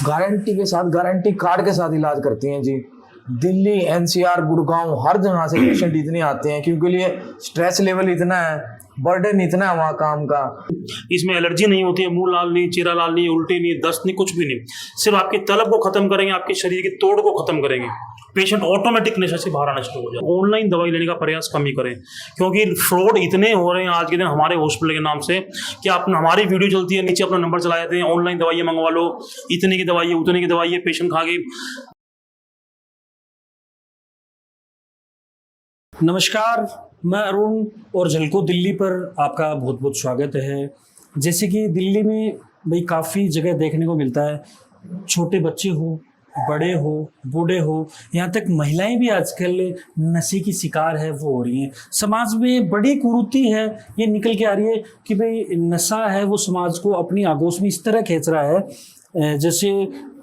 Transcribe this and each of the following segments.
Guarantee के साथ, guarantee card के साथ इलाज करती हैं जी। दिल्ली, एनसीआर, गुड़गांव, हर जगह से पेशेंट इतने आते हैं क्योंकि लिए स्ट्रेस लेवल इतना है, बर्डन इतना है वहाँ काम का। इसमें एलर्जी नहीं होती है, मुंह लाल नहीं, चेहरा लाल नहीं, उल्टी नहीं, दस्त नहीं, कुछ भी नहीं। सिर्फ आपकी तलब को खत्म करेंगे, आपके शरीर की तोड़ को खत्म करेंगे, पेशेंट ऑटोमेटिक नशे से बाहर आना शुरू हो जाए। ऑनलाइन दवाई लेने का प्रयास कम ही करें क्योंकि फ्रॉड इतने हो रहे हैं आज के दिन हमारे हॉस्पिटल के नाम से कि आप हमारी वीडियो चलती है, नीचे अपना नंबर चला जाते हैं, ऑनलाइन दवाइयाँ मंगवा लो, इतने की दवाई है, उतने की दवाई है, पेशेंट खा गई। नमस्कार, मैं अरुण और झलको दिल्ली पर आपका बहुत बहुत स्वागत है। जैसे कि दिल्ली में भाई काफ़ी जगह देखने को मिलता है, छोटे बच्चे हो, बड़े हो, बूढ़े हो, यहाँ तक महिलाएं भी आजकल नशे की शिकार है वो हो रही हैं। समाज में बड़ी कुरीति है ये निकल के आ रही है कि भाई नशा है वो समाज को अपनी आगोश में इस तरह खींच रहा है जैसे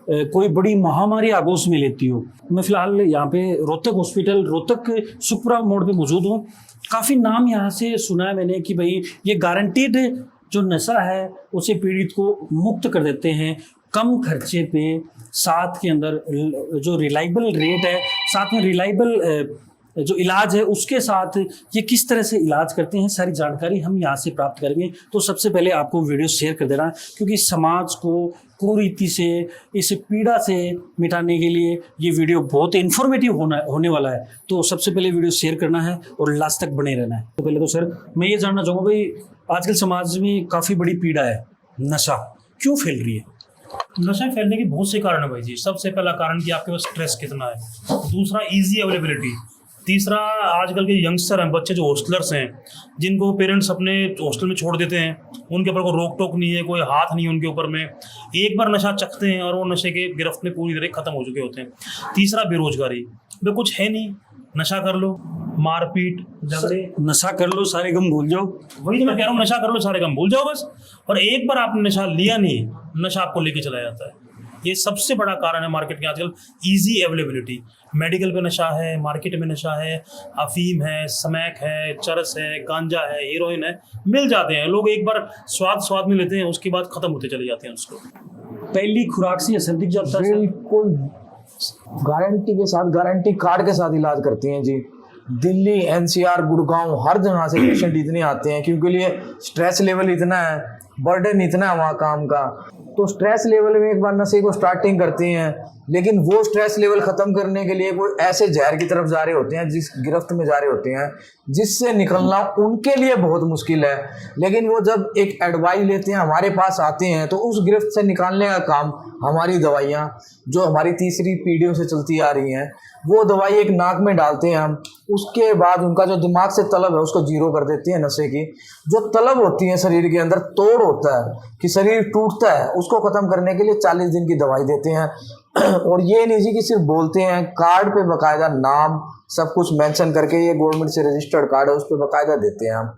कोई बड़ी महामारी आगोश में लेती हो। मैं फिलहाल यहाँ पे रोहतक हॉस्पिटल, रोहतक सुखपुरा मोड़ पे मौजूद हूँ। काफ़ी नाम यहाँ से सुना है मैंने कि भाई ये गारंटीड जो नशा है उसे पीड़ित को मुक्त कर देते हैं कम खर्चे पे, साथ के अंदर जो रिलायबल रेट है, साथ में रिलायबल जो इलाज है उसके साथ ये किस तरह से इलाज करते हैं, सारी जानकारी हम यहाँ से प्राप्त करेंगे। तो सबसे पहले आपको वीडियो शेयर कर देना क्योंकि समाज को कुरीति से, इस पीड़ा से मिटाने के लिए ये वीडियो बहुत इन्फॉर्मेटिव होने वाला है। तो सबसे पहले वीडियो शेयर करना है और लास्ट तक बने रहना है। तो पहले तो सर मैं ये जानना चाहूँगा भाई आजकल समाज में काफ़ी बड़ी पीड़ा है, नशा क्यों फैल रही है? नशा फैलने के बहुत से कारण है भाई जी। सबसे पहला कारण कि आपके पास स्ट्रेस कितना है, दूसरा इजी अवेलेबिलिटी, तीसरा आजकल के यंगस्टर हैं, बच्चे जो हॉस्टलर्स हैं जिनको पेरेंट्स अपने हॉस्टल में छोड़ देते हैं, उनके ऊपर कोई रोक टोक नहीं है, कोई हाथ नहीं है उनके ऊपर में, एक बार नशा चखते हैं और वो नशे के गिरफ्त में पूरी तरह खत्म हो चुके होते हैं। तीसरा बेरोजगारी, वे कुछ है नहीं, नशा कर लो, मारपीट, झगड़े, नशा कर लो सारे गम भूल जाओ। वही तो मैं कह रहा हूँ, नशा कर लो सारे गम भूल जाओ बस। और एक बार आपने नशा लिया नहीं, नशा आपको लेके चला जाता है। ये सबसे बड़ा कारण है मार्केट के आजकल, इजी अवेलेबिलिटी। मेडिकल पे नशा है, मार्केट में नशा है, अफीम है, स्मैक है, चरस है, गांजा है, हीरोइन है, मिल जाते हैं। लोग एक बार स्वाद में लेते हैं, उसके बाद खत्म होते चले जाते हैं उसको। पहली खुराक से असर दिख जाता है। बिल्कुल गारंटी के साथ, गारंटी कार्ड के साथ इलाज करती हैं जी। दिल्ली, एनसीआर, गुड़गांव, हर जगह से पेशेंट इतने आते हैं क्योंकि लिए स्ट्रेस लेवल इतना है, बर्डन इतना है वहाँ काम का। तो स्ट्रेस लेवल में एक बार नशे को स्टार्टिंग करते हैं, लेकिन वो स्ट्रेस लेवल ख़त्म करने के लिए वो ऐसे जहर की तरफ जा रहे होते हैं, जिस गिरफ्त में जा रहे होते हैं, जिससे निकलना उनके लिए बहुत मुश्किल है। लेकिन वो जब एक एडवाइस लेते हैं, हमारे पास आते हैं, तो उस गिरफ्त से निकालने का काम हमारी दवाइयाँ जो हमारी तीसरी पीढ़ियों से चलती आ रही हैं, वो दवाई एक नाक में डालते हैं हम। उसके बाद उनका जो दिमाग से तलब है उसको जीरो कर देती है नशे की। जो तलब होती है शरीर के अंदर, तोड़ होता है कि शरीर टूटता है, उसको ख़त्म करने के लिए 40 दिन की दवाई देते हैं। और ये नहीं जी कि सिर्फ बोलते हैं, कार्ड पे बाकायदा नाम सब कुछ मेंशन करके, ये गवर्नमेंट से रजिस्टर्ड कार्ड है, उस पर बाकायदा देते हैं हम।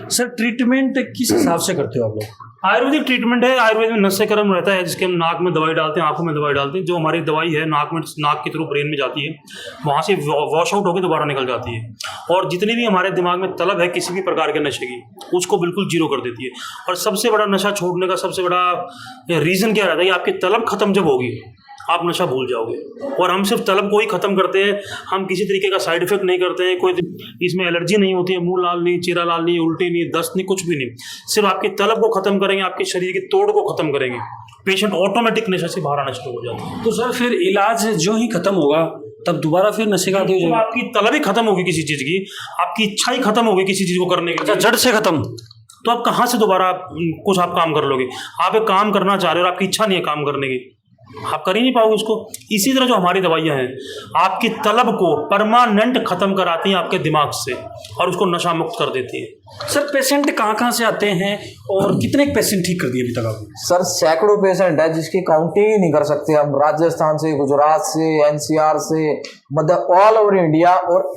सर ट्रीटमेंट किस हिसाब से करते हो आप लोग? आयुर्वेदिक ट्रीटमेंट है। आयुर्वेद में नस्यकरण रहता है जिसके हम नाक में दवाई डालते हैं, आंखों में दवाई डालते हैं। जो हमारी दवाई है नाक के थ्रू ब्रेन में जाती है, वहाँ से वॉश आउट होकर दोबारा निकल जाती है और जितनी भी हमारे दिमाग में तलब है किसी भी प्रकार के नशे की, उसको बिल्कुल जीरो कर देती है। और सबसे बड़ा नशा छोड़ने का सबसे बड़ा रीज़न क्या रहता है कि आपकी तलब खत्म जब होगी आप नशा भूल जाओगे। और हम सिर्फ तलब को ही ख़त्म करते हैं, हम किसी तरीके का साइड इफेक्ट नहीं करते हैं। कोई इसमें एलर्जी नहीं होती है, मुंह लाल नहीं, चेहरा लाल नहीं, उल्टी नहीं, दस्त नहीं, कुछ भी नहीं। सिर्फ आपकी तलब को ख़त्म करेंगे, आपके शरीर की तोड़ को ख़त्म करेंगे, पेशेंट ऑटोमेटिक नशे से बाहर आना शुरू हो जाता है। तो सर फिर इलाज जो ही खत्म होगा तब दोबारा फिर नशे का आदी हो जाएगा? आपकी तलब ही खत्म होगी किसी चीज़ की, आपकी इच्छा ही खत्म होगी किसी चीज़ को करने की, जड़ से खत्म। तो आप कहाँ से दोबारा कुछ आप काम कर लोगे? आप एक काम करना चाह रहे हो और आपकी इच्छा नहीं है काम करने की, आप कर ही नहीं पाओगे उसको। इसी तरह जो हमारी दवाइयाँ हैं आपकी तलब को परमानेंट ख़त्म कराती हैं आपके दिमाग से और उसको नशा मुक्त कर देती है। सर पेशेंट कहाँ से आते हैं और कितने पेशेंट ठीक कर दिए अभी तक आपने? सर सैकड़ों पेशेंट है जिसकी काउंटिंग ही नहीं कर सकते हम। राजस्थान से, गुजरात से, एनसीआर से, मतलब ऑल ओवर इंडिया। और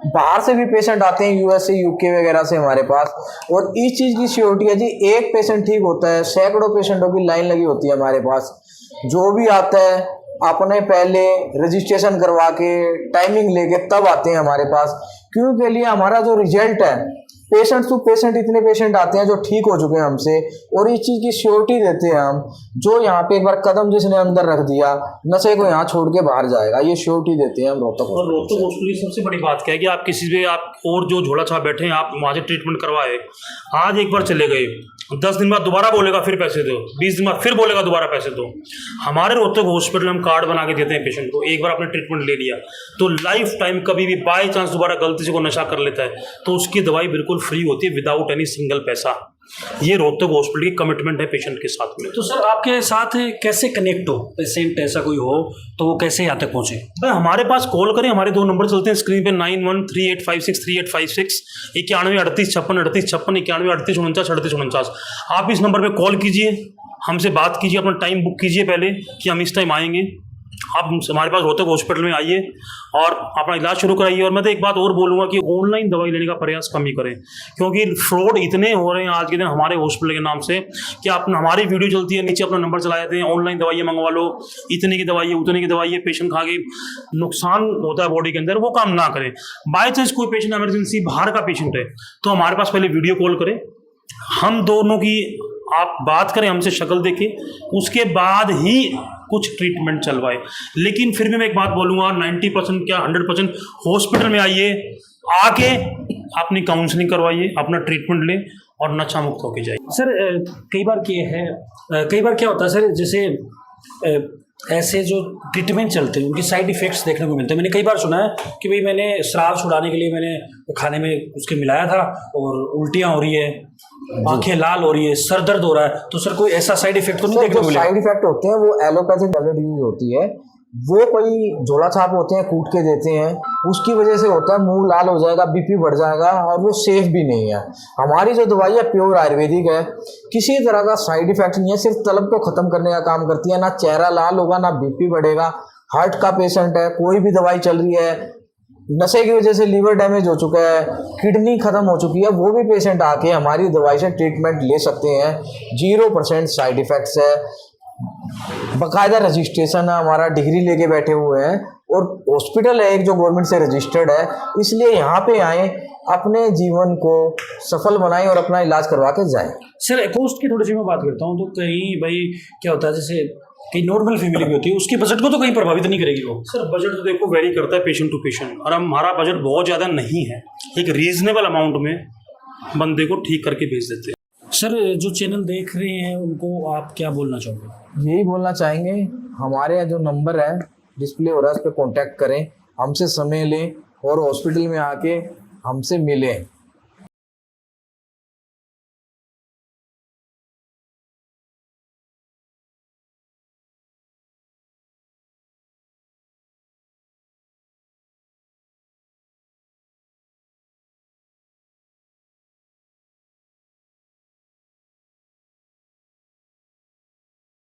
बाहर से भी पेशेंट आते हैं, यूएसए, यूके वगैरह से हमारे पास। और इस चीज़ की श्योरिटी है जी, एक पेशेंट ठीक होता है, सैकड़ों पेशेंटों की लाइन लगी होती है हमारे पास। जो भी आता है अपने पहले रजिस्ट्रेशन करवा के टाइमिंग लेके तब आते हैं हमारे पास, क्योंकि लिए हमारा जो रिजल्ट है पेशेंट टू पेशेंट इतने पेशेंट आते हैं जो ठीक हो चुके हैं हमसे, और इस चीज की श्योरिटी देते हैं हम, जो यहाँ पे एक बार कदम जिसने अंदर रख दिया नशे को यहाँ छोड़ के बाहर जाएगा, ये श्योरिटी देते हैं हम रोहतक। और रोहतक हॉस्पिटल की सबसे बड़ी बात क्या है कि आप किसी भी आप और जो झोला छाप बैठे हैं आप वहाँ से ट्रीटमेंट करवाए, आज एक बार चले गए 10 दिन बाद दोबारा बोलेगा फिर पैसे दो, 20 दिन बाद फिर बोलेगा दोबारा पैसे दो। हमारे रोहतक हॉस्पिटल में हम कार्ड बना के देते हैं पेशेंट को, एक बार आपने ट्रीटमेंट ले लिया तो लाइफ टाइम कभी भी बाई चांस दोबारा गलती से को नशा कर लेता है तो उसकी दवाई बिल्कुल फ्री होती है विदाउट एनी सिंगल पैसा। ये रोहतक हॉस्पिटल की कमिटमेंट है पेशेंट के साथ में। तो सर आपके साथ कैसे कनेक्ट हो, पेशेंट ऐसा कोई हो तो वो कैसे यहाँ तक पहुँचे? भाई हमारे पास कॉल करें, हमारे 2 नंबर चलते हैं स्क्रीन पे 9138563856, 9138563856, 9138393849। आप इस नंबर पे कॉल कीजिए, हमसे बात कीजिए, अपना टाइम बुक कीजिए पहले कि हम इस टाइम आएंगे, आप हमारे पास रोहतक हॉस्पिटल में आइए और अपना इलाज शुरू कराइए। और मैं तो एक बात और बोलूँगा कि ऑनलाइन दवाई लेने का प्रयास कम ही करें, क्योंकि फ्रॉड इतने हो रहे हैं आज के दिन हमारे हॉस्पिटल के नाम से कि आप हमारी वीडियो चलती है, नीचे अपना नंबर चला जाते हैं, ऑनलाइन दवाइयाँ मंगवा लो, इतने की दवाई है उतने की दवाई है, पेशेंट खा के नुकसान होता है बॉडी के अंदर, वो काम ना करें। बाई चांस कोई पेशेंट एमरजेंसी बाहर का पेशेंट है तो हमारे पास पहले वीडियो कॉल करें, हम दोनों की आप बात करें, हमसे शक्ल देखें, उसके बाद ही कुछ ट्रीटमेंट चलवाए। लेकिन फिर भी मैं एक बात बोलूँगा, 90% क्या 100% हॉस्पिटल में आइए, आके अपनी काउंसलिंग करवाइए, अपना ट्रीटमेंट लें और नशा मुक्त होके जाइए। सर कई बार कई बार क्या होता है सर, जैसे ऐसे जो ट्रीटमेंट चलते हैं उनके साइड इफ़ेक्ट्स देखने को मिलते हैं। मैंने कई बार सुना है कि भाई मैंने श्राव छुड़ाने के लिए मैंने खाने में उसके मिलाया था और उल्टियाँ हो रही है, आंखें लाल हो रही है, सर दर्द हो रहा है, तो सर कोई ऐसा साइड इफेक्ट तो नहीं देखने को मिलेगा? साइड इफेक्ट होते हैं वो एलोपैथिक टैबलेट यूज होती है, वो कोई झोला छाप होते हैं कूट के देते हैं, उसकी वजह से होता है मुंह लाल हो जाएगा, बीपी बढ़ जाएगा, और वो सेफ भी नहीं है। हमारी जो दवाई है प्योर आयुर्वेदिक है, किसी तरह का साइड इफेक्ट नहीं है, सिर्फ तलब को खत्म करने का काम करती है, ना चेहरा लाल होगा ना बीपी बढ़ेगा। हार्ट का पेशेंट है, कोई भी दवाई चल रही है, नशे की वजह से लीवर डैमेज हो चुका है, किडनी खत्म हो चुकी है, वो भी पेशेंट आके हमारी दवाई से ट्रीटमेंट ले सकते हैं। 0% साइड इफेक्ट्स है, बाकायदा रजिस्ट्रेशन है, हमारा डिग्री लेके बैठे हुए हैं, और हॉस्पिटल है एक जो गवर्नमेंट से रजिस्टर्ड है, इसलिए यहाँ पे आए, अपने जीवन को सफल बनाएं और अपना इलाज करवा के जाएं। सर कॉस्ट की थोड़ी सी मैं बात करता हूँ, तो कहीं भाई क्या होता है, जैसे कई नॉर्मल फैमिली भी होती है, उसके बजट को तो कहीं प्रभावित नहीं करेगी वो? सर बजट तो देखो वेरी करता है पेशेंट टू पेशेंट, और हमारा बजट बहुत ज़्यादा नहीं है, एक रीजनेबल अमाउंट में बंदे को ठीक करके भेज देते हैं। सर जो चैनल देख रहे हैं उनको आप क्या बोलना चाहोगे? यही बोलना चाहेंगे, हमारे यहाँ जो नंबर है डिस्प्ले हो रहा है, उस पर कॉन्टैक्ट करें, हमसे समय लें और हॉस्पिटल में आके हमसे मिलें।